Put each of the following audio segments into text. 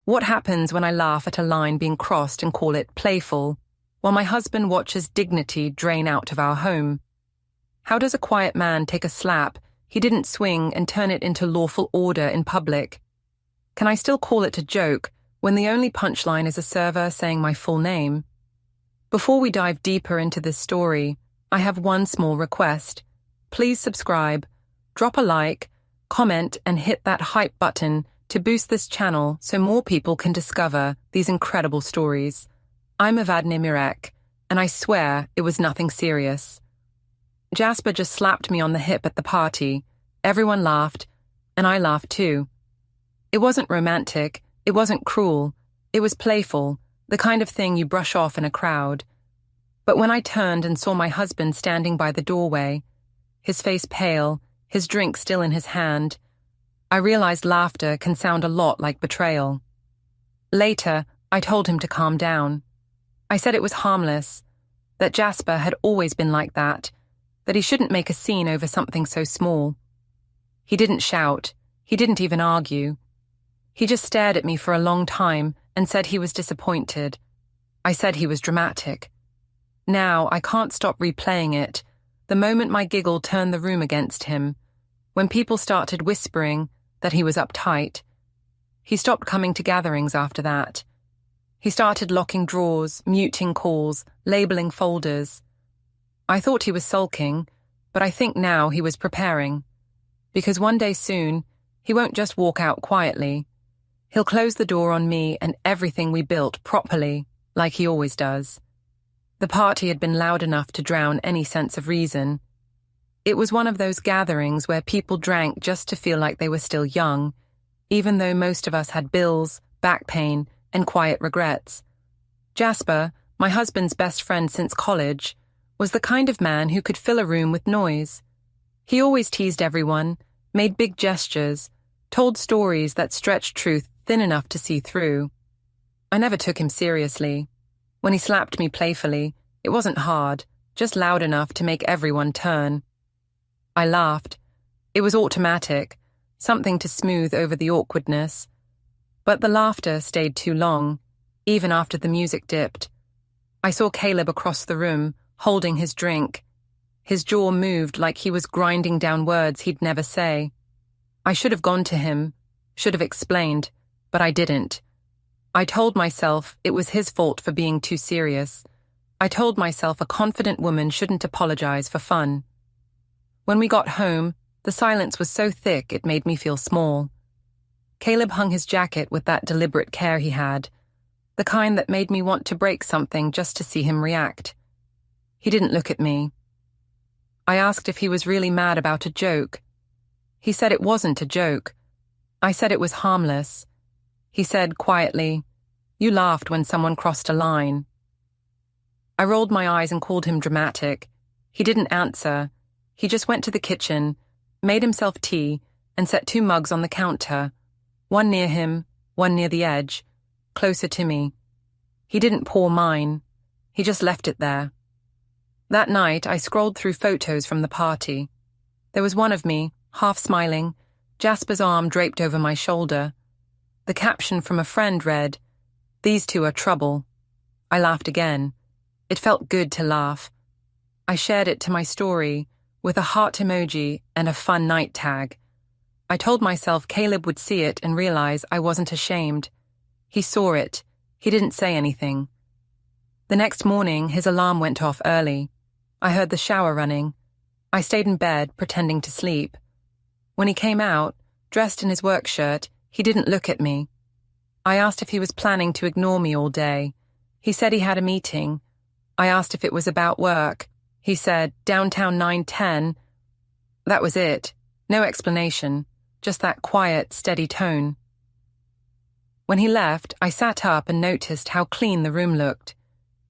What happens when I laugh at a line being crossed and call it playful, while my husband watches dignity drain out of our home? How does a quiet man take a slap he didn't swing and turn it into lawful order in public? Can I still call it a joke when the only punchline is a server saying my full name? Before we dive deeper into this story, I have one small request. Please subscribe, drop a like, comment, and hit that hype button to boost this channel so more people can discover these incredible stories. I'm Evadne Mirek, and I swear it was nothing serious. Jasper just slapped me on the hip at the party. Everyone laughed, and I laughed too. It wasn't romantic, it wasn't cruel, it was playful, the kind of thing you brush off in a crowd. But when I turned and saw my husband standing by the doorway, his face pale, his drink still in his hand, I realized laughter can sound a lot like betrayal. Later, I told him to calm down. I said it was harmless, that Jasper had always been like that he shouldn't make a scene over something so small. He didn't shout, he didn't even argue. He just stared at me for a long time and said he was disappointed. I said he was dramatic. Now I can't stop replaying it, the moment my giggle turned the room against him, when people started whispering that he was uptight. He stopped coming to gatherings after that. He started locking drawers, muting calls, labeling folders. I thought he was sulking, but I think now he was preparing. Because one day soon, he won't just walk out quietly. He'll close the door on me and everything we built properly, like he always does. The party had been loud enough to drown any sense of reason. It was one of those gatherings where people drank just to feel like they were still young, even though most of us had bills, back pain, and quiet regrets. Jasper, my husband's best friend since college, was the kind of man who could fill a room with noise. He always teased everyone, made big gestures, told stories that stretched truth thin enough to see through. I never took him seriously. When he slapped me playfully, it wasn't hard, just loud enough to make everyone turn. I laughed. It was automatic, something to smooth over the awkwardness. But the laughter stayed too long, even after the music dipped. I saw Caleb across the room, holding his drink. His jaw moved like he was grinding down words he'd never say. I should have gone to him, should have explained, but I didn't. I told myself it was his fault for being too serious. I told myself a confident woman shouldn't apologize for fun. When we got home, the silence was so thick it made me feel small. Caleb hung his jacket with that deliberate care he had, the kind that made me want to break something just to see him react. He didn't look at me. I asked if he was really mad about a joke. He said it wasn't a joke. I said it was harmless. He said quietly, "You laughed when someone crossed a line." I rolled my eyes and called him dramatic. He didn't answer. He just went to the kitchen, made himself tea, and set 2 mugs on the counter, one near him, one near the edge, closer to me. He didn't pour mine. He just left it there. That night, I scrolled through photos from the party. There was one of me, half smiling, Jasper's arm draped over my shoulder. The caption from a friend read, "These two are trouble." I laughed again. It felt good to laugh. I shared it to my story with a heart emoji and a fun night tag. I told myself Caleb would see it and realize I wasn't ashamed. He saw it. He didn't say anything. The next morning, his alarm went off early. I heard the shower running. I stayed in bed, pretending to sleep. When he came out, dressed in his work shirt, he didn't look at me. I asked if he was planning to ignore me all day. He said he had a meeting. I asked if it was about work. He said, "Downtown 910. That was it. No explanation, just that quiet, steady tone. When he left, I sat up and noticed how clean the room looked.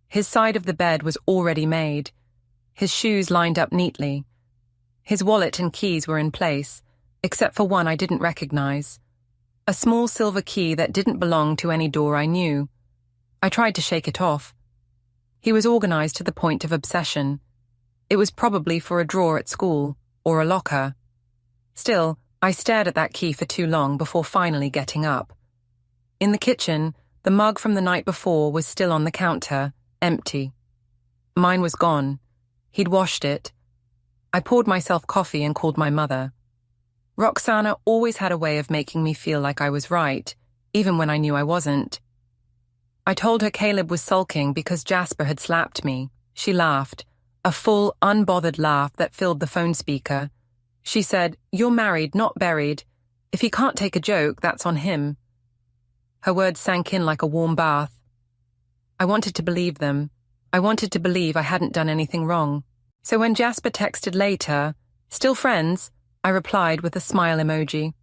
His side of the bed was already made. His shoes lined up neatly. His wallet and keys were in place, except for one I didn't recognize. A small silver key that didn't belong to any door I knew. I tried to shake it off. He was organized to the point of obsession. It was probably for a drawer at school, or a locker. Still, I stared at that key for too long before finally getting up. In the kitchen, the mug from the night before was still on the counter, empty. Mine was gone. He'd washed it. I poured myself coffee and called my mother. Roxana always had a way of making me feel like I was right, even when I knew I wasn't. I told her Caleb was sulking because Jasper had slapped me. She laughed, a full, unbothered laugh that filled the phone speaker. She said, "You're married, not buried. If he can't take a joke, that's on him." Her words sank in like a warm bath. I wanted to believe them. I wanted to believe I hadn't done anything wrong. So when Jasper texted later, "Still friends?" I replied with a smile emoji.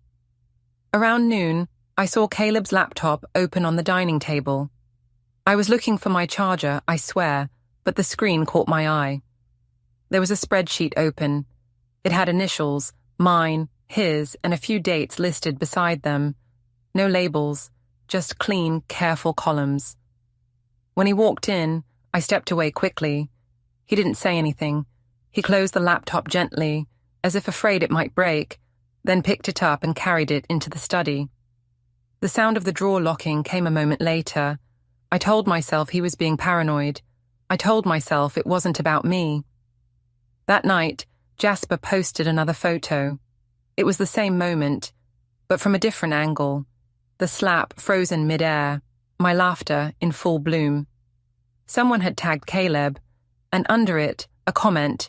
Around noon, I saw Caleb's laptop open on the dining table. I was looking for my charger, I swear, but the screen caught my eye. There was a spreadsheet open. It had initials, mine, his, and a few dates listed beside them. No labels, just clean, careful columns. When he walked in, I stepped away quickly. He didn't say anything. He closed the laptop gently, as if afraid it might break, then picked it up and carried it into the study. The sound of the drawer locking came a moment later. I told myself he was being paranoid. I told myself it wasn't about me. That night, Jasper posted another photo. It was the same moment, but from a different angle. The slap frozen mid-air, my laughter in full bloom. Someone had tagged Caleb, and under it, a comment.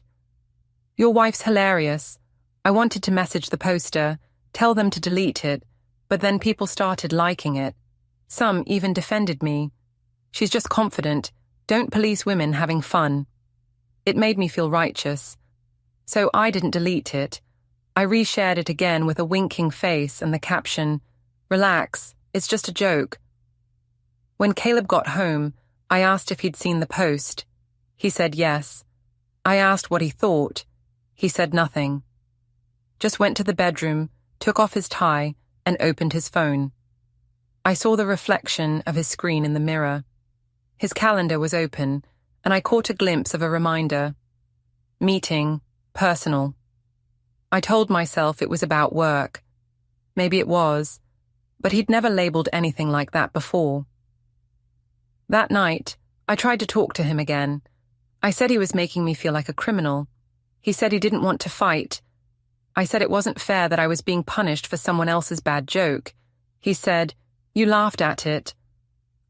"Your wife's hilarious. I wanted to message the poster, tell them to delete it, but then people started liking it. Some even defended me. She's just confident. Don't police women having fun." It made me feel righteous. So I didn't delete it. I reshared it again with a winking face and the caption, "Relax, it's just a joke." When Caleb got home, I asked if he'd seen the post. He said yes. I asked what he thought. He said nothing. Just went to the bedroom, took off his tie, and opened his phone. I saw the reflection of his screen in the mirror. His calendar was open, and I caught a glimpse of a reminder. Meeting, personal. I told myself it was about work. Maybe it was, but he'd never labeled anything like that before. That night, I tried to talk to him again. I said he was making me feel like a criminal. He said he didn't want to fight. I said it wasn't fair that I was being punished for someone else's bad joke. He said, "You laughed at it."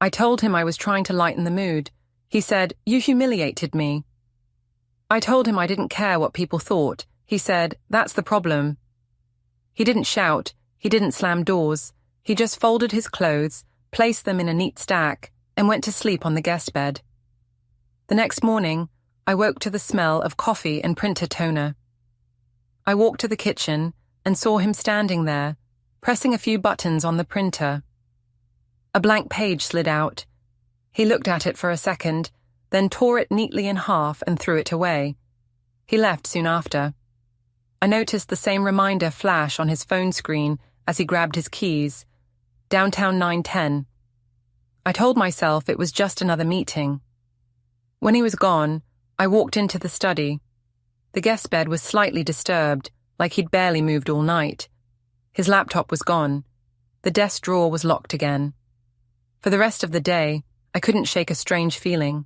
I told him I was trying to lighten the mood. He said, "You humiliated me." I told him I didn't care what people thought. He said, "That's the problem." He didn't shout. He didn't slam doors. He just folded his clothes, placed them in a neat stack, and went to sleep on the guest bed. The next morning, I woke to the smell of coffee and printer toner. I walked to the kitchen and saw him standing there, pressing a few buttons on the printer. A blank page slid out. He looked at it for a second, then tore it neatly in half and threw it away. He left soon after. I noticed the same reminder flash on his phone screen as he grabbed his keys. Downtown 910. I told myself it was just another meeting. When he was gone, I walked into the study. The guest bed was slightly disturbed, like he'd barely moved all night. His laptop was gone. The desk drawer was locked again. For the rest of the day, I couldn't shake a strange feeling.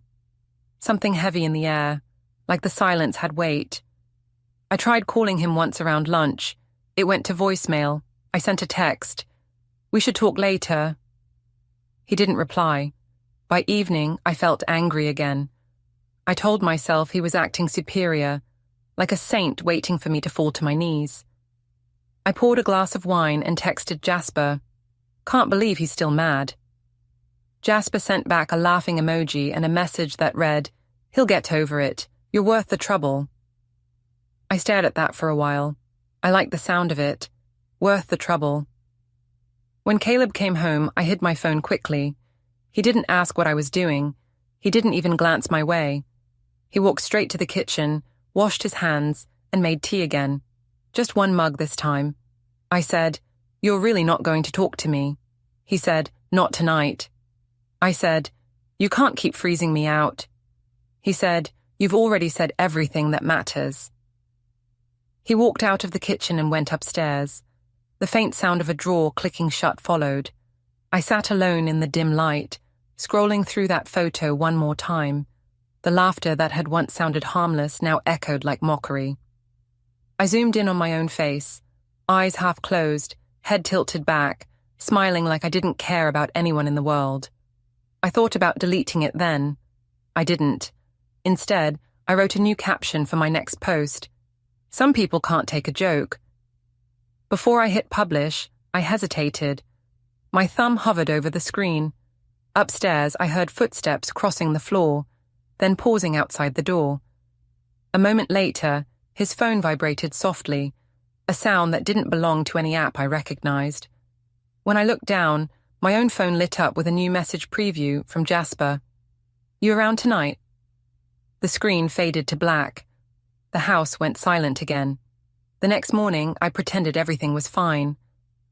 Something heavy in the air, like the silence had weight. I tried calling him once around lunch. It went to voicemail. I sent a text. "We should talk later." He didn't reply. By evening, I felt angry again. I told myself he was acting superior, like a saint waiting for me to fall to my knees. I poured a glass of wine and texted Jasper. Can't believe he's still mad. Jasper sent back a laughing emoji and a message that read, "He'll get over it. You're worth the trouble." I stared at that for a while. I liked the sound of it. Worth the trouble. When Caleb came home, I hid my phone quickly. He didn't ask what I was doing. He didn't even glance my way. He walked straight to the kitchen, washed his hands, and made tea again. Just one mug this time. I said, "You're really not going to talk to me." He said, "Not tonight." I said, "You can't keep freezing me out." He said, "You've already said everything that matters." He walked out of the kitchen and went upstairs. The faint sound of a drawer clicking shut followed. I sat alone in the dim light, scrolling through that photo one more time. The laughter that had once sounded harmless now echoed like mockery. I zoomed in on my own face, eyes half closed, head tilted back, smiling like I didn't care about anyone in the world. I thought about deleting it then. I didn't. Instead, I wrote a new caption for my next post. Some people can't take a joke. Before I hit publish, I hesitated. My thumb hovered over the screen. Upstairs, I heard footsteps crossing the floor, then pausing outside the door. A moment later, his phone vibrated softly, a sound that didn't belong to any app I recognized. When I looked down, my own phone lit up with a new message preview from Jasper. "You around tonight?" The screen faded to black. The house went silent again. The next morning, I pretended everything was fine.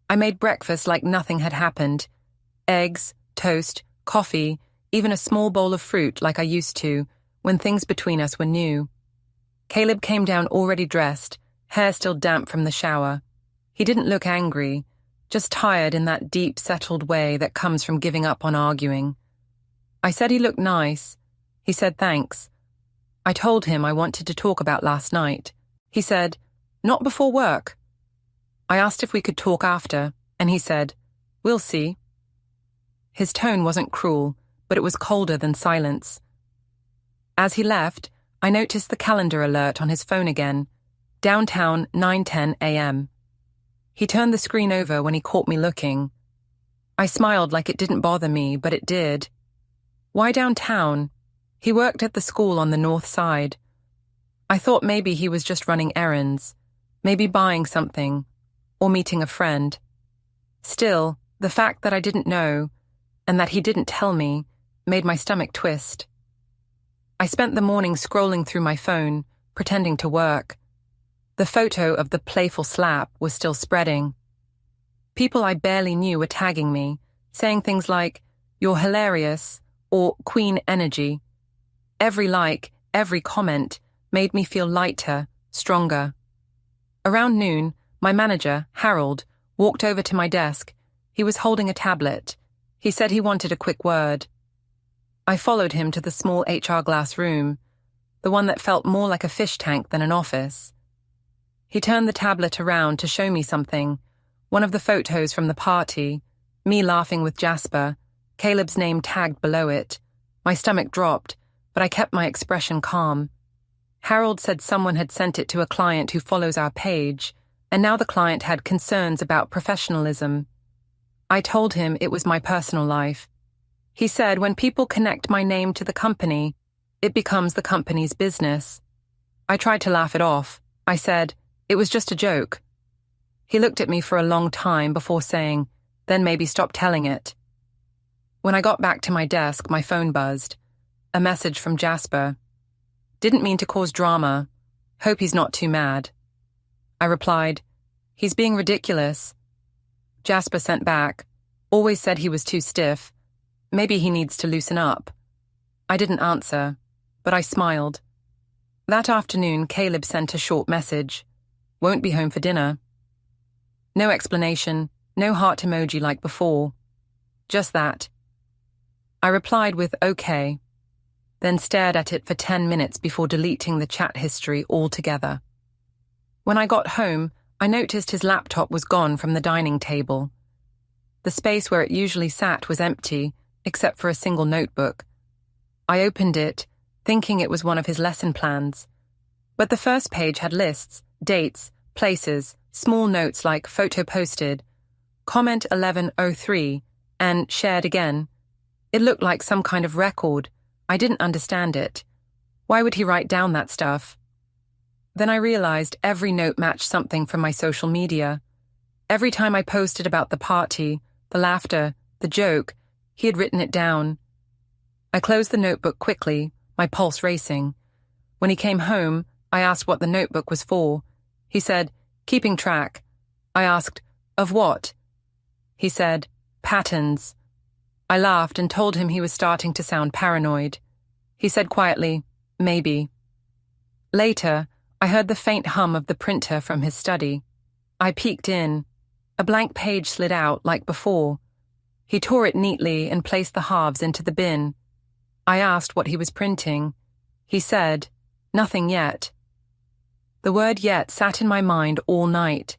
I made breakfast like nothing had happened. Eggs, toast, coffee, even a small bowl of fruit like I used to, when things between us were new. Caleb came down already dressed, hair still damp from the shower. He didn't look angry, just tired in that deep, settled way that comes from giving up on arguing. I said he looked nice. He said thanks. I told him I wanted to talk about last night. He said, "Not before work." I asked if we could talk after, and he said, "We'll see." His tone wasn't cruel, but it was colder than silence. As he left, I noticed the calendar alert on his phone again. Downtown, 9:10 a.m. He turned the screen over when he caught me looking. I smiled like it didn't bother me, but it did. Why downtown? He worked at the school on the north side. I thought maybe he was just running errands, maybe buying something, or meeting a friend. Still, the fact that I didn't know, and that he didn't tell me, made my stomach twist. I spent the morning scrolling through my phone, pretending to work. The photo of the playful slap was still spreading. People I barely knew were tagging me, saying things like, "You're hilarious," or "Queen energy." Every like, every comment made me feel lighter, stronger. Around noon, my manager, Harold, walked over to my desk. He was holding a tablet. He said he wanted a quick word. I followed him to the small HR glass room, the one that felt more like a fish tank than an office. He turned the tablet around to show me something, one of the photos from the party, me laughing with Jasper, Caleb's name tagged below it. My stomach dropped, but I kept my expression calm. Harold said someone had sent it to a client who follows our page, and now the client had concerns about professionalism. I told him it was my personal life. He said when people connect my name to the company, it becomes the company's business. I tried to laugh it off. I said, "It was just a joke." He looked at me for a long time before saying, "Then maybe stop telling it." When I got back to my desk, my phone buzzed. A message from Jasper. "Didn't mean to cause drama. Hope he's not too mad." I replied, "He's being ridiculous." Jasper sent back, "Always said he was too stiff. Maybe he needs to loosen up." I didn't answer, but I smiled. That afternoon, Caleb sent a short message. "Won't be home for dinner." No explanation, no heart emoji like before. Just that. I replied with "okay," then stared at it for 10 minutes before deleting the chat history altogether. When I got home, I noticed his laptop was gone from the dining table. The space where it usually sat was empty, except for a single notebook. I opened it, thinking it was one of his lesson plans. But the first page had lists, dates, places, small notes like photo posted, comment 1103, and shared again. It looked like some kind of record. I didn't understand it. Why would he write down that stuff? Then I realized every note matched something from my social media. Every time I posted about the party, the laughter, the joke, he had written it down. I closed the notebook quickly, my pulse racing. When he came home, I asked what the notebook was for. He said, "Keeping track." I asked, "Of what?" He said, "Patterns." I laughed and told him he was starting to sound paranoid. He said quietly, "Maybe." Later, I heard the faint hum of the printer from his study. I peeked in. A blank page slid out like before. He tore it neatly and placed the halves into the bin. I asked what he was printing. He said, "Nothing yet." The word yet sat in my mind all night.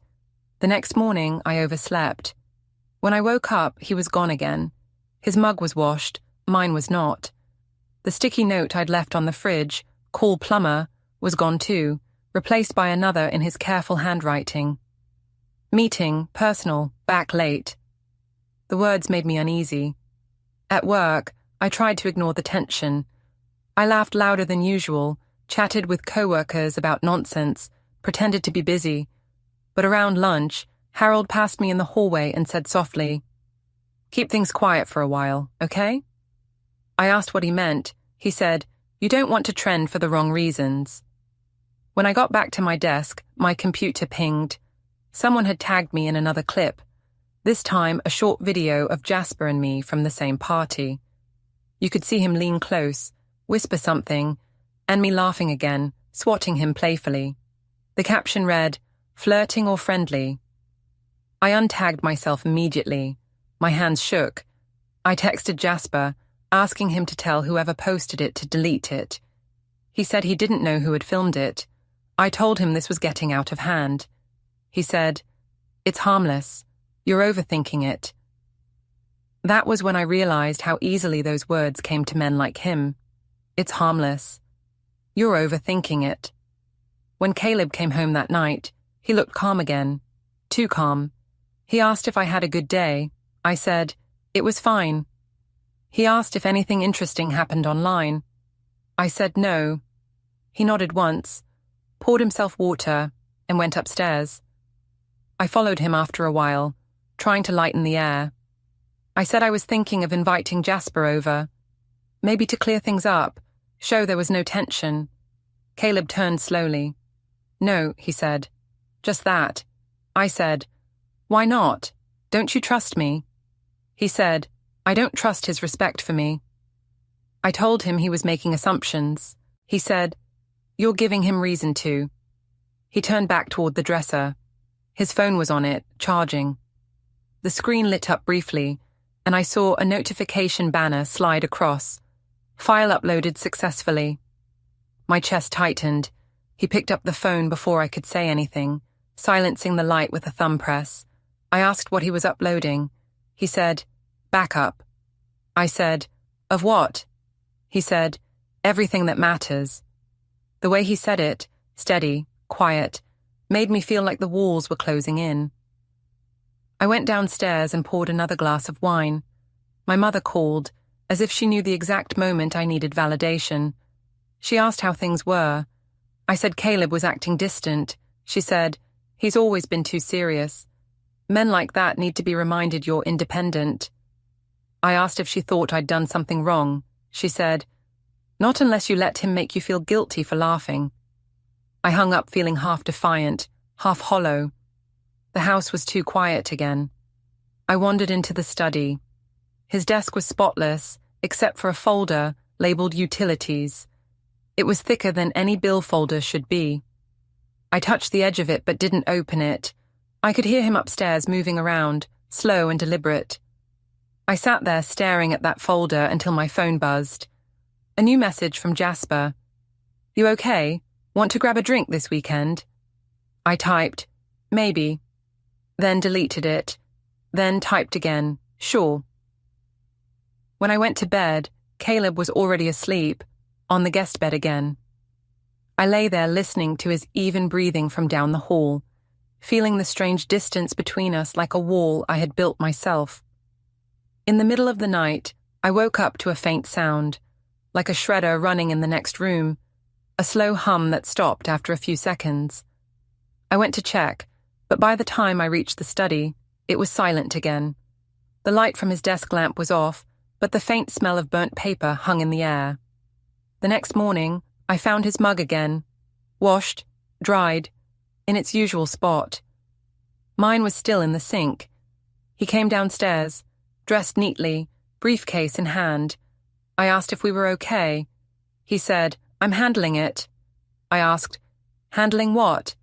The next morning, I overslept. When I woke up, he was gone again. His mug was washed, mine was not. The sticky note I'd left on the fridge, "Call plumber," was gone too, replaced by another in his careful handwriting. Meeting, personal, back late. The words made me uneasy. At work, I tried to ignore the tension. I laughed louder than usual, chatted with co-workers about nonsense, pretended to be busy. But around lunch, Harold passed me in the hallway and said softly, "Keep things quiet for a while, okay?" I asked what he meant. He said, "You don't want to trend for the wrong reasons." When I got back to my desk, my computer pinged. Someone had tagged me in another clip, this time a short video of Jasper and me from the same party. You could see him lean close, whisper something, and me laughing again, swatting him playfully. The caption read, "Flirting or friendly?" I untagged myself immediately. My hands shook. I texted Jasper, asking him to tell whoever posted it to delete it. He said he didn't know who had filmed it. I told him this was getting out of hand. He said, "It's harmless. You're overthinking it." That was when I realized how easily those words came to men like him. It's harmless. You're overthinking it. When Caleb came home that night, he looked calm again. Too calm. He asked if I had a good day. I said, "It was fine." He asked if anything interesting happened online. I said no. He nodded once, poured himself water, and went upstairs. I followed him after a while, trying to lighten the air. I said I was thinking of inviting Jasper over, maybe to clear things up, show there was no tension. Caleb turned slowly. "No," he said. "Just that." I said, "Why not? Don't you trust me?" He said, "I don't trust his respect for me." I told him he was making assumptions. He said, "You're giving him reason to." He turned back toward the dresser. His phone was on it, charging. The screen lit up briefly, and I saw a notification banner slide across. File uploaded successfully. My chest tightened. He picked up the phone before I could say anything, silencing the light with a thumb press. I asked what he was uploading. He said, "Backup." I said, "Of what?" He said, "Everything that matters." The way he said it, steady, quiet, made me feel like the walls were closing in. I went downstairs and poured another glass of wine. My mother called, as if she knew the exact moment I needed validation. She asked how things were. I said Caleb was acting distant. She said, "He's always been too serious. Men like that need to be reminded you're independent." I asked if she thought I'd done something wrong. She said, "Not unless you let him make you feel guilty for laughing." I hung up feeling half defiant, half hollow. The house was too quiet again. I wandered into the study. His desk was spotless, except for a folder labeled Utilities. It was thicker than any bill folder should be. I touched the edge of it but didn't open it. I could hear him upstairs moving around, slow and deliberate. I sat there staring at that folder until my phone buzzed. A new message from Jasper. "You okay? Want to grab a drink this weekend?" I typed, "Maybe." Then deleted it. Then typed again, "Sure." When I went to bed, Caleb was already asleep, on the guest bed again. I lay there listening to his even breathing from down the hall, feeling the strange distance between us like a wall I had built myself. In the middle of the night, I woke up to a faint sound, like a shredder running in the next room, a slow hum that stopped after a few seconds. I went to check, but by the time I reached the study, it was silent again. The light from his desk lamp was off, but the faint smell of burnt paper hung in the air. The next morning, I found his mug again, washed, dried, in its usual spot. Mine was still in the sink. He came downstairs, dressed neatly, briefcase in hand. I asked if we were okay. He said, "I'm handling it." I asked, "Handling what?"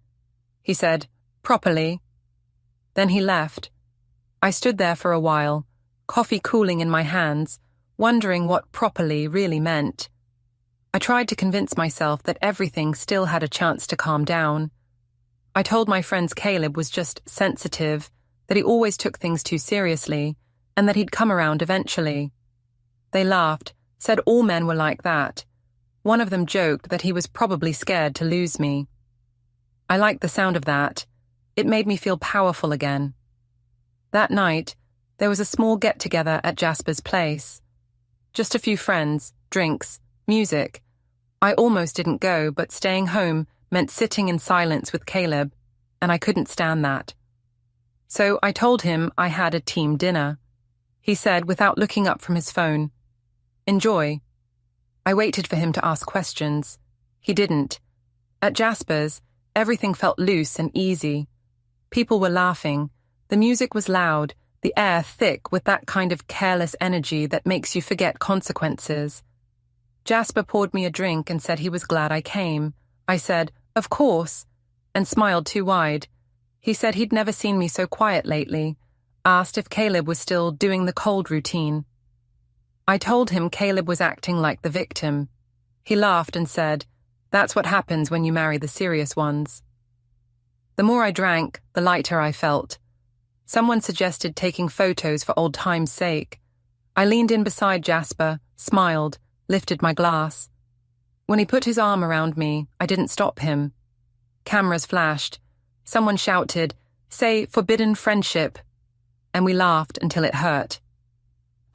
He said, "Properly." Then he left. I stood there for a while, coffee cooling in my hands, wondering what properly really meant. I tried to convince myself that everything still had a chance to calm down. I told my friends Caleb was just sensitive, that he always took things too seriously, and that he'd come around eventually. They laughed, said all men were like that. One of them joked that he was probably scared to lose me. I liked the sound of that. It made me feel powerful again. That night, there was a small get-together at Jasper's place. Just a few friends, drinks, music. I almost didn't go, but staying home meant sitting in silence with Caleb, and I couldn't stand that. So I told him I had a team dinner. He said, without looking up from his phone, "Enjoy." I waited for him to ask questions. He didn't. At Jasper's, everything felt loose and easy. People were laughing. The music was loud, the air thick with that kind of careless energy that makes you forget consequences. Jasper poured me a drink and said he was glad I came. I said, "Of course," and smiled too wide. He said he'd never seen me so quiet lately, asked if Caleb was still doing the cold routine. I told him Caleb was acting like the victim. He laughed and said, "That's what happens when you marry the serious ones." The more I drank, the lighter I felt. Someone suggested taking photos for old time's sake. I leaned in beside Jasper, smiled, lifted my glass. When he put his arm around me, I didn't stop him. Cameras flashed. Someone shouted, "Say forbidden friendship," and we laughed until it hurt.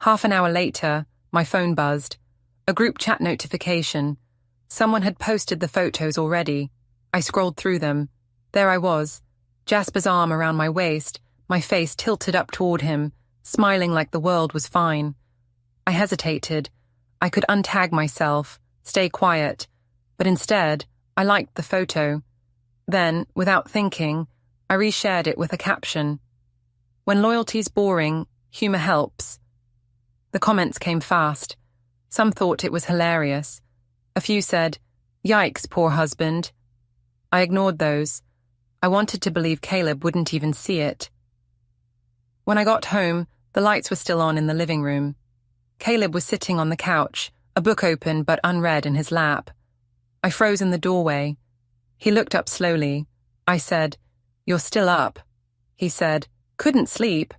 Half an hour later, my phone buzzed. A group chat notification. Someone had posted the photos already. I scrolled through them. There I was, Jasper's arm around my waist, my face tilted up toward him, smiling like the world was fine. I hesitated. I could untag myself, stay quiet, but instead, I liked the photo. Then, without thinking, I reshared it with a caption. "When loyalty's boring, humor helps." The comments came fast. Some thought it was hilarious. A few said, "Yikes, poor husband." I ignored those. I wanted to believe Caleb wouldn't even see it. When I got home, the lights were still on in the living room. Caleb was sitting on the couch, a book open but unread in his lap. I froze in the doorway. He looked up slowly. I said, "You're still up." He said, "Couldn't sleep."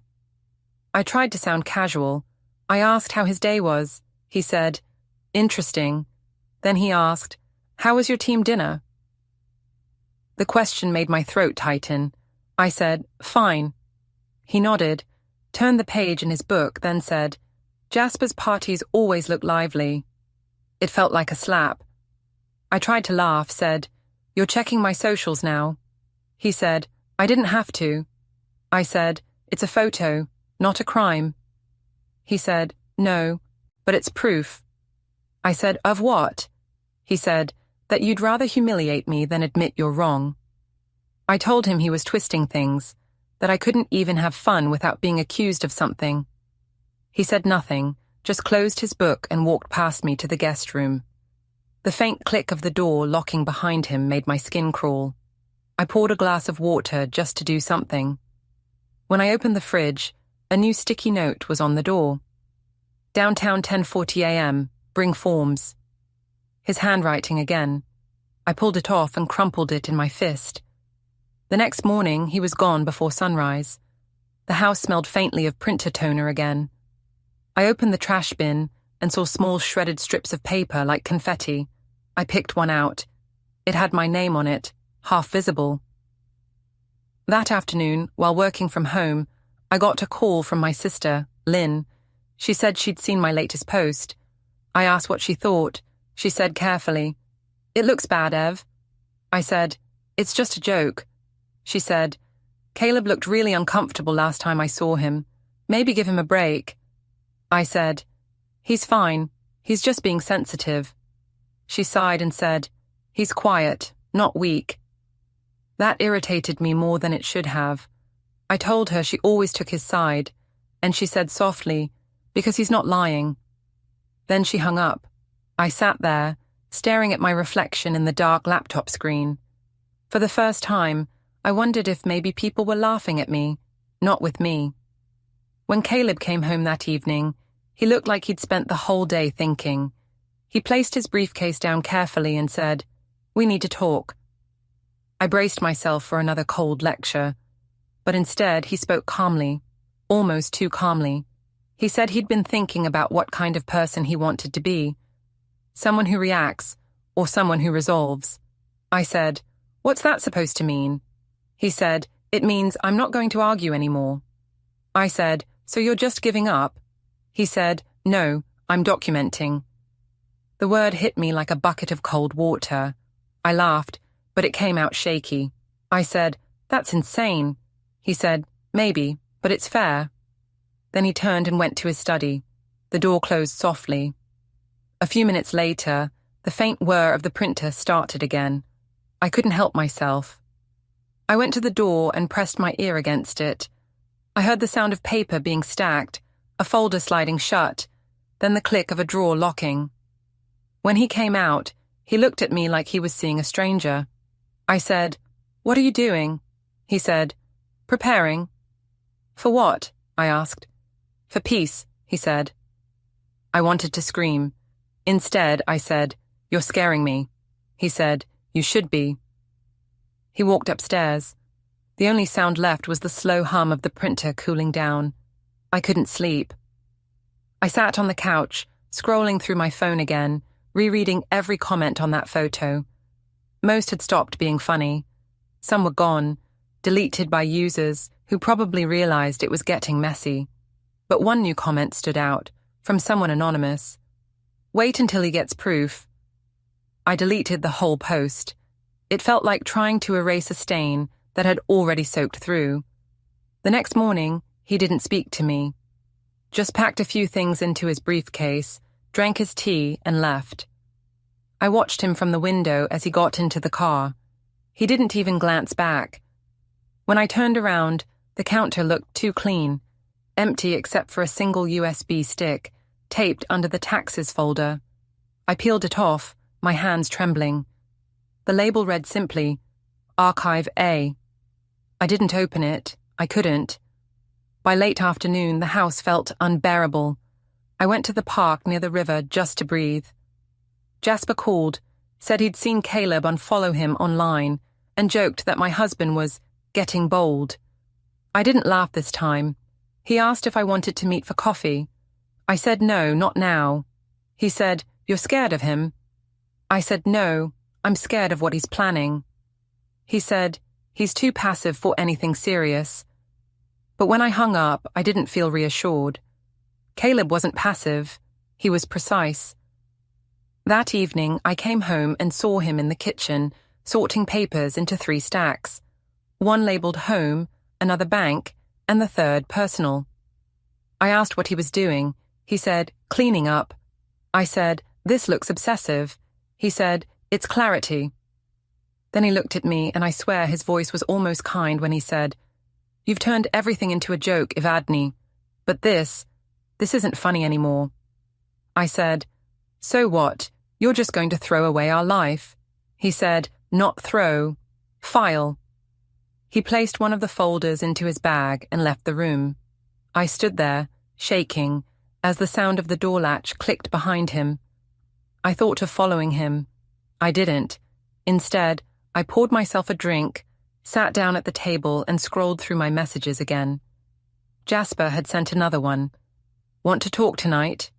I tried to sound casual. I asked how his day was. He said, "Interesting." Then he asked, "How was your team dinner?" The question made my throat tighten. I said, "Fine." He nodded, turned the page in his book, then said, "Jasper's parties always look lively." It felt like a slap. I tried to laugh, said, "You're checking my socials now." He said, "I didn't have to." I said, "It's a photo, not a crime." He said, "No, but it's proof." I said, "Of what?" He said, "That you'd rather humiliate me than admit you're wrong." I told him he was twisting things, that I couldn't even have fun without being accused of something. He said nothing, just closed his book and walked past me to the guest room. The faint click of the door locking behind him made my skin crawl. I poured a glass of water just to do something. When I opened the fridge, a new sticky note was on the door. "Downtown 10:40 a.m. Bring forms." His handwriting again. I pulled it off and crumpled it in my fist. The next morning, he was gone before sunrise. The house smelled faintly of printer toner again. I opened the trash bin and saw small shredded strips of paper like confetti. I picked one out. It had my name on it, half visible. That afternoon, while working from home, I got a call from my sister, Lynn. She said she'd seen my latest post. I asked what she thought. She said carefully, "It looks bad, Ev." I said, "It's just a joke." She said, "Caleb looked really uncomfortable last time I saw him. Maybe give him a break." I said, "He's fine. He's just being sensitive." She sighed and said, "He's quiet, not weak." That irritated me more than it should have. I told her she always took his side, and she said softly, "Because he's not lying." Then she hung up. I sat there, staring at my reflection in the dark laptop screen. For the first time, I wondered if maybe people were laughing at me, not with me. When Caleb came home that evening, he looked like he'd spent the whole day thinking. He placed his briefcase down carefully and said, "We need to talk." I braced myself for another cold lecture, but instead he spoke calmly, almost too calmly. He said he'd been thinking about what kind of person he wanted to be, someone who reacts or someone who resolves. I said, "What's that supposed to mean?" He said, "It means I'm not going to argue anymore." I said, "So you're just giving up?" He said, "No, I'm documenting." The word hit me like a bucket of cold water. I laughed, but it came out shaky. I said, "That's insane." He said, "Maybe, but it's fair." Then he turned and went to his study. The door closed softly. A few minutes later, the faint whir of the printer started again. I couldn't help myself. I went to the door and pressed my ear against it. I heard the sound of paper being stacked, a folder sliding shut, then the click of a drawer locking. When he came out, he looked at me like he was seeing a stranger. I said, "What are you doing?" He said, "Preparing." "For what?" I asked. "For peace," he said. I wanted to scream. Instead, I said, "You're scaring me." He said, "You should be." He walked upstairs. The only sound left was the slow hum of the printer cooling down. I couldn't sleep. I sat on the couch, scrolling through my phone again, rereading every comment on that photo. Most had stopped being funny. Some were gone, deleted by users who probably realized it was getting messy. But one new comment stood out, from someone anonymous. "Wait until he gets proof." I deleted the whole post. It felt like trying to erase a stain that had already soaked through. The next morning, he didn't speak to me. Just packed a few things into his briefcase, drank his tea, and left. I watched him from the window as he got into the car. He didn't even glance back. When I turned around, the counter looked too clean, empty except for a single USB stick, taped under the taxes folder. I peeled it off, my hands trembling. The label read simply, Archive A. I didn't open it. I couldn't. By late afternoon, the house felt unbearable. I went to the park near the river just to breathe. Jasper called, said he'd seen Caleb unfollow him online, and joked that my husband was getting bold. I didn't laugh this time. He asked if I wanted to meet for coffee. I said no, not now. He said, "You're scared of him?" I said no, I'm scared of what he's planning. He said, "He's too passive for anything serious." But when I hung up, I didn't feel reassured. Caleb wasn't passive. He was precise. That evening, I came home and saw him in the kitchen, sorting papers into 3 stacks. One labeled home, another bank, and the third personal. I asked what he was doing. He said, "Cleaning up." I said, "This looks obsessive." He said, "It's clarity." Then he looked at me, and I swear his voice was almost kind when he said, "You've turned everything into a joke, Evadne. But this isn't funny anymore." I said, "So what? You're just going to throw away our life." He said, "Not throw. File." He placed one of the folders into his bag and left the room. I stood there, shaking, as the sound of the door latch clicked behind him. I thought of following him. I didn't. Instead, I poured myself a drink, sat down at the table and scrolled through my messages again. Jasper had sent another one. "Want to talk tonight?"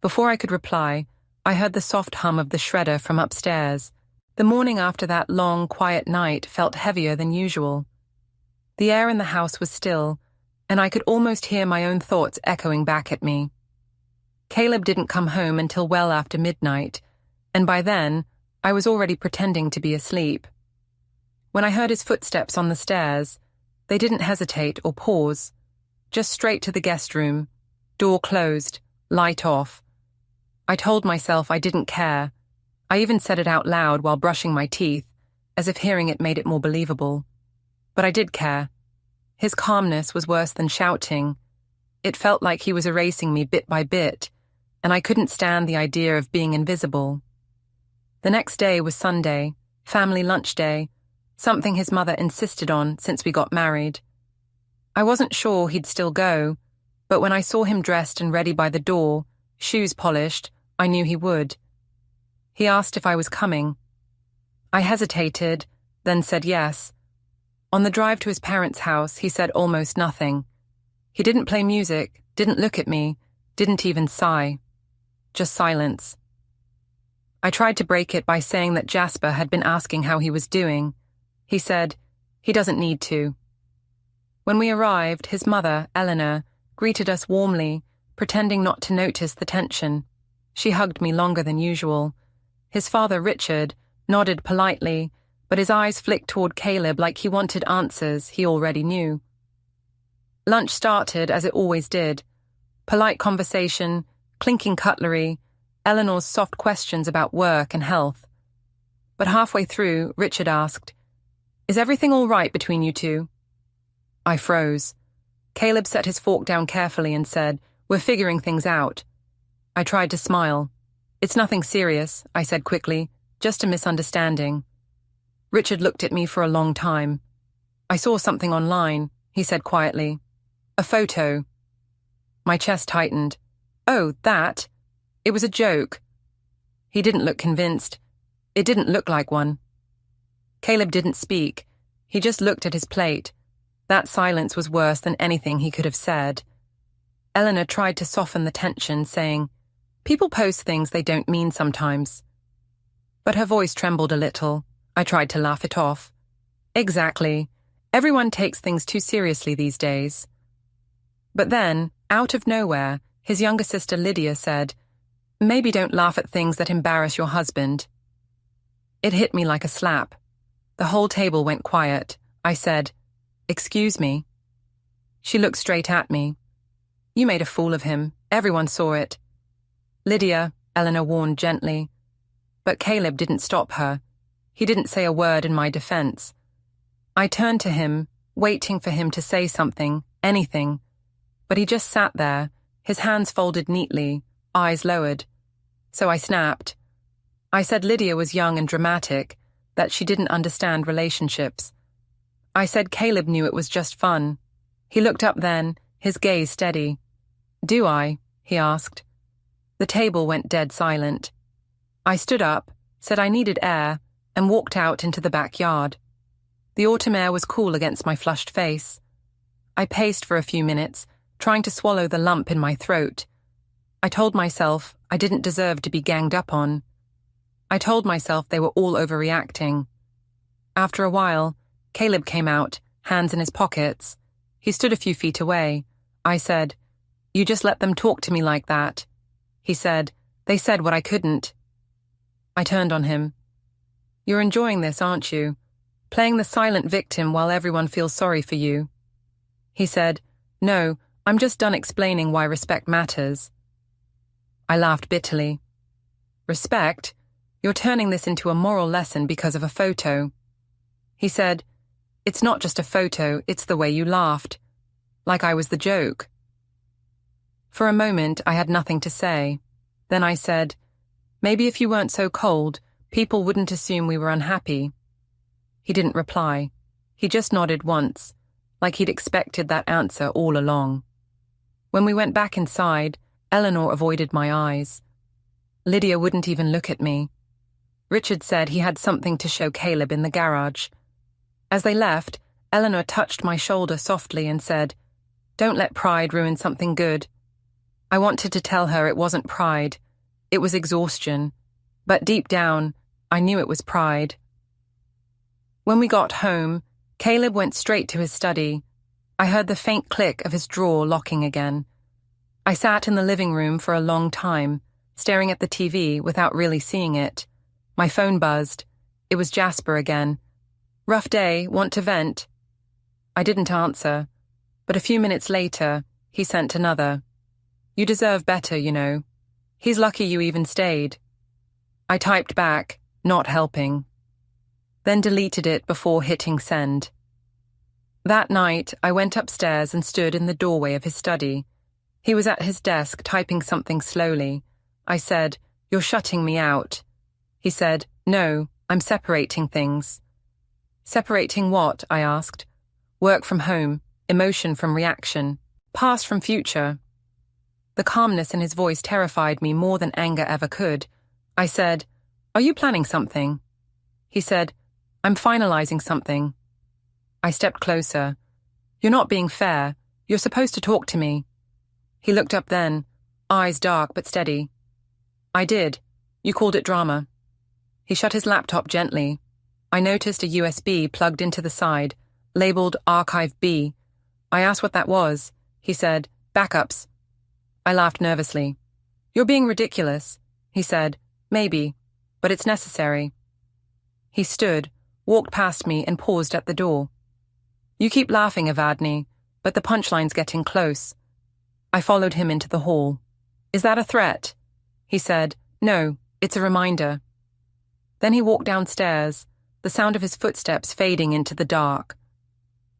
Before I could reply, I heard the soft hum of the shredder from upstairs. The morning after that long, quiet night felt heavier than usual. The air in the house was still, and I could almost hear my own thoughts echoing back at me. Caleb didn't come home until well after midnight, and by then, I was already pretending to be asleep. When I heard his footsteps on the stairs, they didn't hesitate or pause, just straight to the guest room, door closed, light off. I told myself I didn't care. I even said it out loud while brushing my teeth, as if hearing it made it more believable. But I did care. His calmness was worse than shouting. It felt like he was erasing me bit by bit, and I couldn't stand the idea of being invisible. The next day was Sunday, family lunch day, something his mother insisted on since we got married. I wasn't sure he'd still go, But when I saw him dressed and ready by the door, shoes polished, I knew he would. He asked if I was coming. I hesitated, then said yes. On the drive to his parents' house, he said almost nothing. He didn't play music, didn't look at me, didn't even sigh. Just silence. I tried to break it by saying that Jasper had been asking how he was doing. He said, he doesn't need to. When we arrived, his mother, Eleanor, greeted us warmly, pretending not to notice the tension. She hugged me longer than usual. His father, Richard, nodded politely, but his eyes flicked toward Caleb like he wanted answers he already knew. Lunch started as it always did. Polite conversation, clinking cutlery, Eleanor's soft questions about work and health. But halfway through, Richard asked, "Is everything all right between you two?" I froze. Caleb set his fork down carefully and said, "We're figuring things out." I tried to smile. "It's nothing serious," I said quickly, "just a misunderstanding." Richard looked at me for a long time. "I saw something online," he said quietly. "A photo." My chest tightened. "Oh, that? It was a joke." He didn't look convinced. It didn't look like one. Caleb didn't speak. He just looked at his plate. That silence was worse than anything he could have said. Eleanor tried to soften the tension, saying, "People post things they don't mean sometimes." But her voice trembled a little. I tried to laugh it off. "Exactly. Everyone takes things too seriously these days." But then, out of nowhere, his younger sister Lydia said, "Maybe don't laugh at things that embarrass your husband." It hit me like a slap. The whole table went quiet. I said, "Excuse me." She looked straight at me. "You made a fool of him. Everyone saw it." "Lydia," Eleanor warned gently. But Caleb didn't stop her. He didn't say a word in my defense. I turned to him, waiting for him to say something, anything. But he just sat there, his hands folded neatly, eyes lowered. So I snapped. I said Lydia was young and dramatic, that she didn't understand relationships. I said Caleb knew it was just fun. He looked up then, his gaze steady. "Do I?" he asked. The table went dead silent. I stood up, said I needed air, and walked out into the backyard. The autumn air was cool against my flushed face. I paced for a few minutes, trying to swallow the lump in my throat. I told myself I didn't deserve to be ganged up on. I told myself they were all overreacting. After a while, Caleb came out, hands in his pockets. He stood a few feet away. I said, "You just let them talk to me like that." He said, "They said what I couldn't." I turned on him. "You're enjoying this, aren't you? Playing the silent victim while everyone feels sorry for you." He said, "No, I'm just done explaining why respect matters." I laughed bitterly. "Respect? You're turning this into a moral lesson because of a photo." He said, "It's not just a photo, it's the way you laughed. Like I was the joke." For a moment, I had nothing to say. Then I said, "Maybe if you weren't so cold, people wouldn't assume we were unhappy." He didn't reply. He just nodded once, like he'd expected that answer all along. When we went back inside, Eleanor avoided my eyes. Lydia wouldn't even look at me. Richard said he had something to show Caleb in the garage. As they left, Eleanor touched my shoulder softly and said, "Don't let pride ruin something good." I wanted to tell her it wasn't pride. It was exhaustion. But deep down, I knew it was pride. When we got home, Caleb went straight to his study. I heard the faint click of his drawer locking again. I sat in the living room for a long time, staring at the TV without really seeing it. My phone buzzed. It was Jasper again. "Rough day, want to vent?" I didn't answer, but a few minutes later, he sent another. "You deserve better, you know. He's lucky you even stayed." I typed back, not helping. Then deleted it before hitting send. That night, I went upstairs and stood in the doorway of his study. He was at his desk typing something slowly. I said, "You're shutting me out." He said, "No, I'm separating things." "Separating what?" I asked. "Work from home, emotion from reaction." Past from future. The calmness in his voice terrified me more than anger ever could. I said, "Are you planning something?" He said, "I'm finalizing something." I stepped closer. "You're not being fair. You're supposed to talk to me." He looked up then, eyes dark but steady. "I did. You called it drama." He shut his laptop gently. I noticed a USB plugged into the side, labeled Archive B. I asked what that was. He said, "Backups." I laughed nervously. "You're being ridiculous." He said, "Maybe, but it's necessary." He stood, walked past me and paused at the door. "You keep laughing, Evadne, but the punchline's getting close." I followed him into the hall. "Is that a threat?" He said, "No, it's a reminder." Then he walked downstairs, the sound of his footsteps fading into the dark.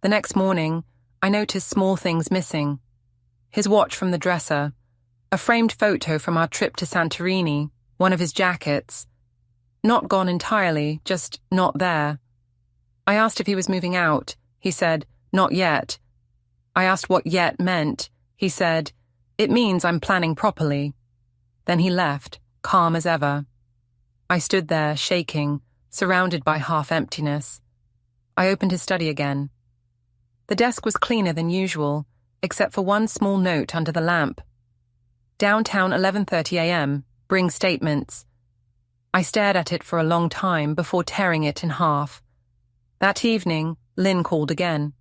The next morning, I noticed small things missing. His watch from the dresser, a framed photo from our trip to Santorini, one of his jackets. Not gone entirely, just not there. I asked if he was moving out. He said, "Not yet." I asked what yet meant. He said, "It means I'm planning properly." Then he left, calm as ever. I stood there, shaking, surrounded by half-emptiness. I opened his study again. The desk was cleaner than usual, except for one small note under the lamp. "Downtown 11:30 a.m. Bring statements." I stared at it for a long time before tearing it in half. That evening, Lynn called again.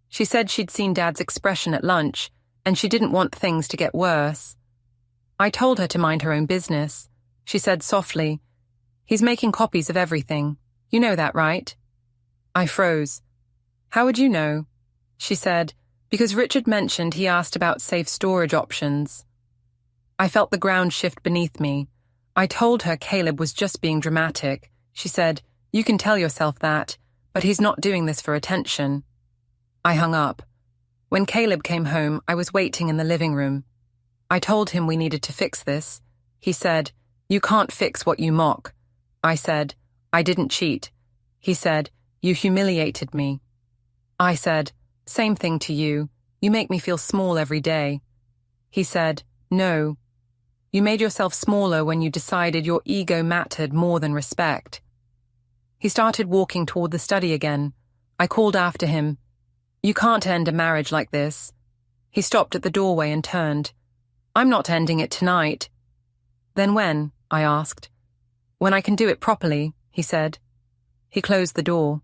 She said she'd seen Dad's expression at lunch, and she didn't want things to get worse. I told her to mind her own business. She said softly, "He's making copies of everything. You know that, right?" I froze. "How would you know?" She said, "Because Richard mentioned he asked about safe storage options." I felt the ground shift beneath me. I told her Caleb was just being dramatic. She said, "You can tell yourself that, but he's not doing this for attention." I hung up. When Caleb came home, I was waiting in the living room. I told him we needed to fix this. He said, "You can't fix what you mock." I said, "I didn't cheat." He said, "You humiliated me." I said, "Same thing to you. You make me feel small every day." He said, "No. You made yourself smaller when you decided your ego mattered more than respect." He started walking toward the study again. I called after him, "You can't end a marriage like this." He stopped at the doorway and turned. "I'm not ending it tonight." "Then when?" I asked. "When I can do it properly," he said. He closed the door.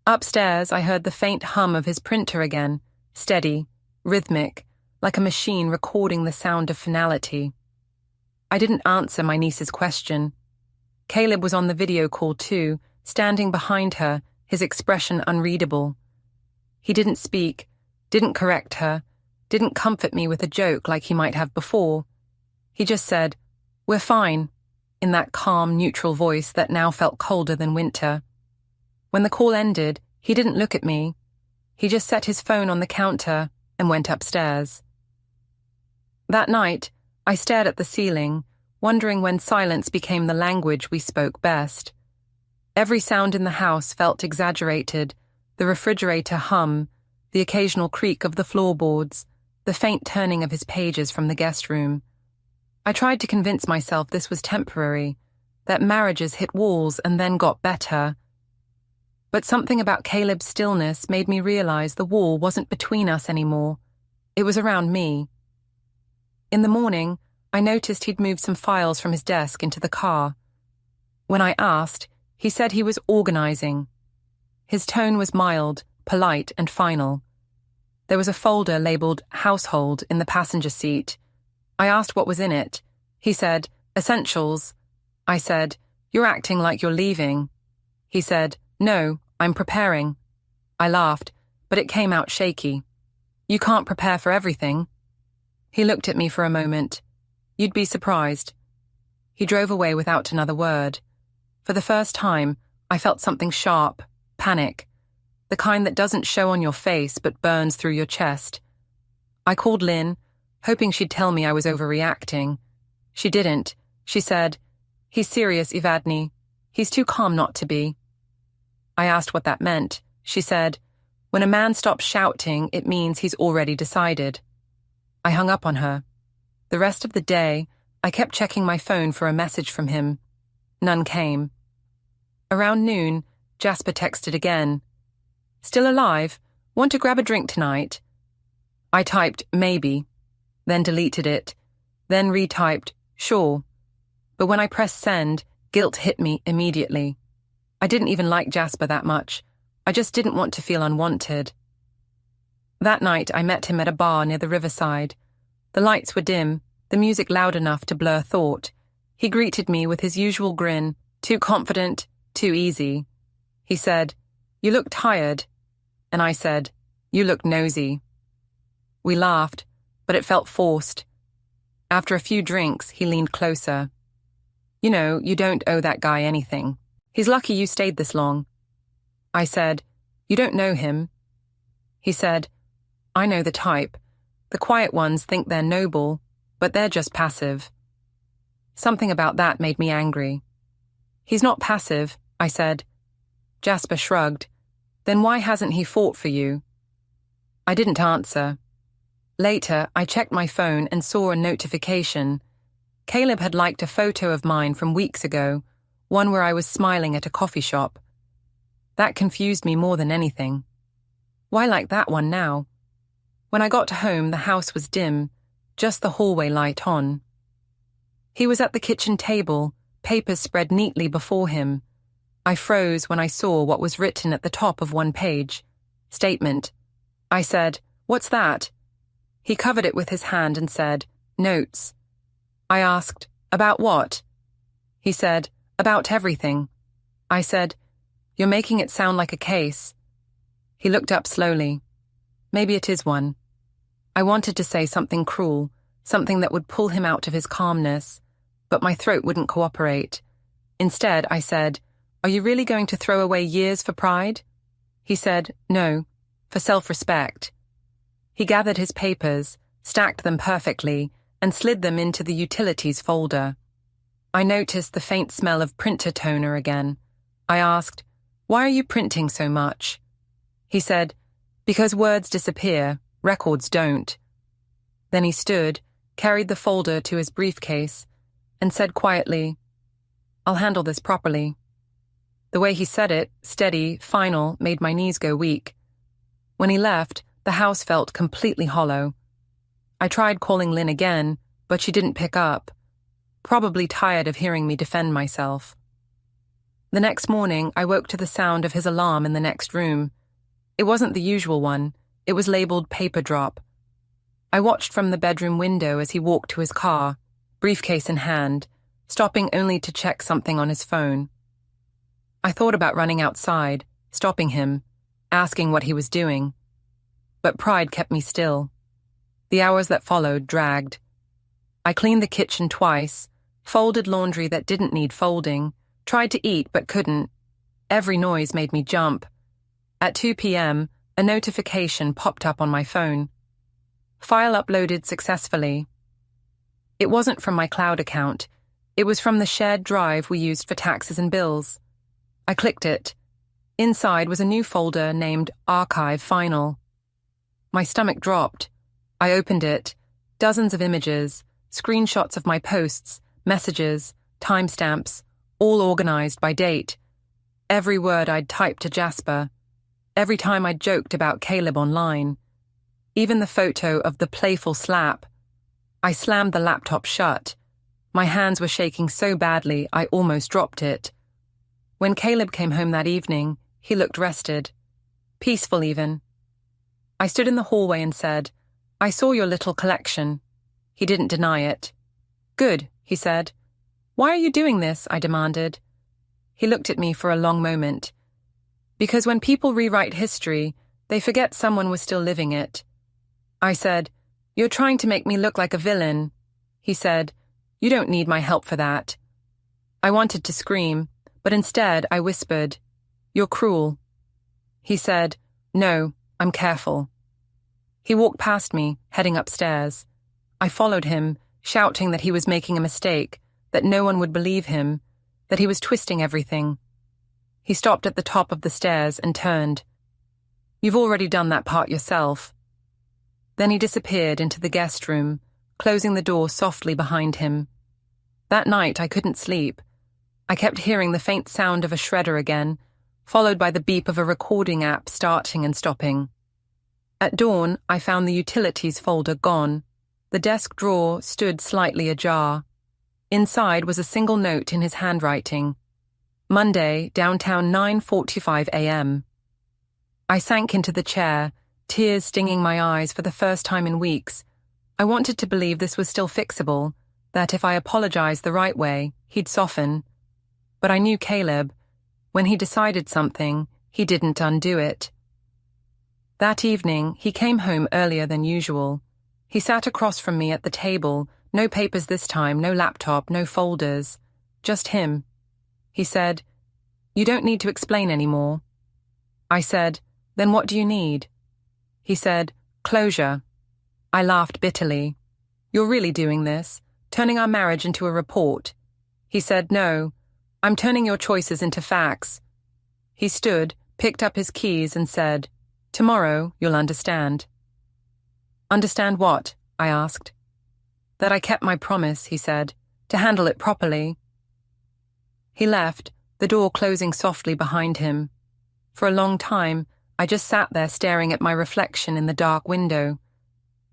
Upstairs, I heard the faint hum of his printer again, steady, rhythmic, like a machine recording the sound of finality. I didn't answer my niece's question. Caleb was on the video call too, standing behind her, his expression unreadable. He didn't speak, didn't correct her, didn't comfort me with a joke like he might have before. He just said, "We're fine," in that calm, neutral voice that now felt colder than winter. When the call ended, he didn't look at me. He just set his phone on the counter and went upstairs. That night, I stared at the ceiling, wondering when silence became the language we spoke best. Every sound in the house felt exaggerated, the refrigerator hum, the occasional creak of the floorboards, the faint turning of his pages from the guest room. I tried to convince myself this was temporary, that marriages hit walls and then got better. But something about Caleb's stillness made me realize the wall wasn't between us anymore. It was around me. In the morning, I noticed he'd moved some files from his desk into the car. When I asked, he said he was organizing. His tone was mild, polite, and final. There was a folder labeled Household in the passenger seat. I asked what was in it. He said, "Essentials." I said, "You're acting like you're leaving." He said, "No, I'm preparing." I laughed, but it came out shaky. "You can't prepare for everything." He looked at me for a moment. "You'd be surprised." He drove away without another word. For the first time, I felt something sharp, panic, the kind that doesn't show on your face but burns through your chest. I called Lynn, hoping she'd tell me I was overreacting. She didn't. She said, "He's serious, Evadne. He's too calm not to be." I asked what that meant. She said, "When a man stops shouting, it means he's already decided." I hung up on her. The rest of the day, I kept checking my phone for a message from him. None came. Around noon, Jasper texted again. Still alive? Want to grab a drink tonight? I typed, maybe, then deleted it, then retyped, sure. But when I pressed send, guilt hit me immediately. I didn't even like Jasper that much. I just didn't want to feel unwanted. That night, I met him at a bar near the riverside. The lights were dim, the music loud enough to blur thought. He greeted me with his usual grin, too confident, too easy. He said, "You look tired." And I said, "You look nosy." We laughed, but it felt forced. After a few drinks, he leaned closer. "You know, you don't owe that guy anything. He's lucky you stayed this long." I said, "You don't know him." He said, "I know the type. The quiet ones think they're noble, but they're just passive." Something about that made me angry. "He's not passive," I said. Jasper shrugged. "Then why hasn't he fought for you?" I didn't answer. Later, I checked my phone and saw a notification. Caleb had liked a photo of mine from weeks ago, one where I was smiling at a coffee shop. That confused me more than anything. Why like that one now? When I got home, the house was dim, just the hallway light on. He was at the kitchen table, papers spread neatly before him. I froze when I saw what was written at the top of one page. Statement. I said, "What's that?" He covered it with his hand and said, "Notes." I asked, "About what?" He said, "About everything." I said, "You're making it sound like a case." He looked up slowly. "Maybe it is one." I wanted to say something cruel, something that would pull him out of his calmness, but my throat wouldn't cooperate. Instead, I said, "Are you really going to throw away years for pride?" He said, "No, for self-respect." He gathered his papers, stacked them perfectly, and slid them into the utilities folder. I noticed the faint smell of printer toner again. I asked, "Why are you printing so much?" He said, "Because words disappear, records don't." Then he stood, carried the folder to his briefcase, and said quietly, "I'll handle this properly." The way he said it, steady, final, made my knees go weak. When he left, the house felt completely hollow. I tried calling Lynn again, but she didn't pick up, probably tired of hearing me defend myself. The next morning, I woke to the sound of his alarm in the next room. It wasn't the usual one. It was labeled paper drop. I watched from the bedroom window as he walked to his car, briefcase in hand, stopping only to check something on his phone. I thought about running outside, stopping him, asking what he was doing. But pride kept me still. The hours that followed dragged. I cleaned the kitchen twice, folded laundry that didn't need folding, tried to eat but couldn't. Every noise made me jump. At 2 p.m., a notification popped up on my phone. File uploaded successfully. It wasn't from my cloud account. It was from the shared drive we used for taxes and bills. I clicked it. Inside was a new folder named Archive Final. My stomach dropped. I opened it. Dozens of images, screenshots of my posts, messages, timestamps, all organized by date. Every word I'd typed to Jasper. Every time I'd joked about Caleb online. Even the photo of the playful slap. I slammed the laptop shut. My hands were shaking so badly I almost dropped it. When Caleb came home that evening, he looked rested. Peaceful even. I stood in the hallway and said, "I saw your little collection." He didn't deny it. "Good," he said. "Why are you doing this?" I demanded. He looked at me for a long moment. "Because when people rewrite history, they forget someone was still living it." I said, "You're trying to make me look like a villain." He said, "You don't need my help for that." I wanted to scream, but instead I whispered, "You're cruel." He said, "No, I'm careful." He walked past me, heading upstairs. I followed him, shouting that he was making a mistake, that no one would believe him, that he was twisting everything. He stopped at the top of the stairs and turned. "You've already done that part yourself." Then he disappeared into the guest room, closing the door softly behind him. That night I couldn't sleep. I kept hearing the faint sound of a shredder again, followed by the beep of a recording app starting and stopping. At dawn, I found the utilities folder gone. The desk drawer stood slightly ajar. Inside was a single note in his handwriting. Monday, downtown 9:45 a.m. I sank into the chair, tears stinging my eyes for the first time in weeks. I wanted to believe this was still fixable, that if I apologized the right way, he'd soften. But I knew Caleb. When he decided something, he didn't undo it. That evening, he came home earlier than usual. He sat across from me at the table, no papers this time, no laptop, no folders. Just him. He said, "You don't need to explain anymore." I said, "Then what do you need?" He said, "Closure." I laughed bitterly. "You're really doing this? Turning our marriage into a report?" He said, "No, I'm turning your choices into facts." He stood, picked up his keys and said, "Tomorrow you'll understand." "Understand what?" I asked. "That I kept my promise," he said, "to handle it properly." He left, the door closing softly behind him. For a long time, I just sat there staring at my reflection in the dark window.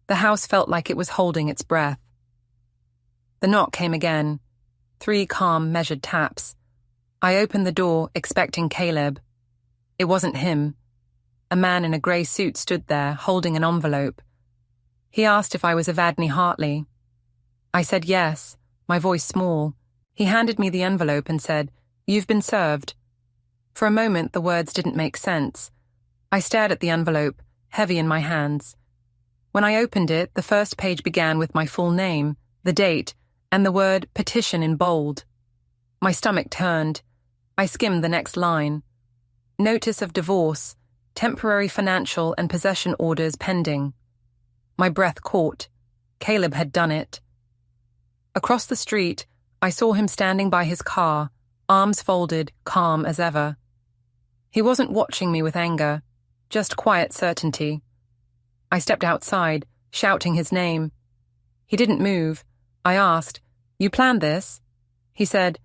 The house felt like it was holding its breath. The knock came again. 3 calm, measured taps. I opened the door, expecting Caleb. It wasn't him. A man in a grey suit stood there, holding an envelope. He asked if I was Evadne Hartley. I said yes, my voice small. He handed me the envelope and said, "You've been served." For a moment, the words didn't make sense. I stared at the envelope, heavy in my hands. When I opened it, the first page began with my full name, the date, and the word petition in bold. My stomach turned. I skimmed the next line. Notice of divorce, temporary financial and possession orders pending. My breath caught. Caleb had done it. Across the street, I saw him standing by his car, arms folded, calm as ever. He wasn't watching me with anger, just quiet certainty. I stepped outside, shouting his name. He didn't move. I asked, "You planned this?" He said,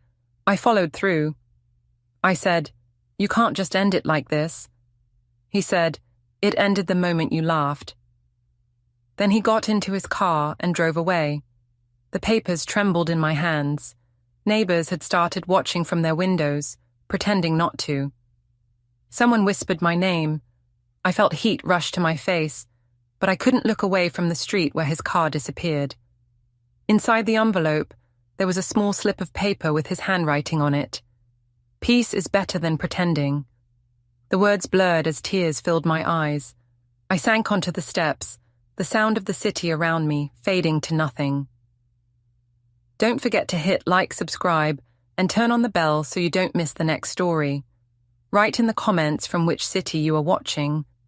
"I followed through." I said, "You can't just end it like this." He said, "It ended the moment you laughed." Then he got into his car and drove away. The papers trembled in my hands. Neighbors had started watching from their windows, pretending not to. Someone whispered my name. I felt heat rush to my face, but I couldn't look away from the street where his car disappeared. Inside the envelope, there was a small slip of paper with his handwriting on it. "Peace is better than pretending." The words blurred as tears filled my eyes. I sank onto the steps, the sound of the city around me fading to nothing. Don't forget to hit like, subscribe, and turn on the bell so you don't miss the next story. Write in the comments from which city you are watching,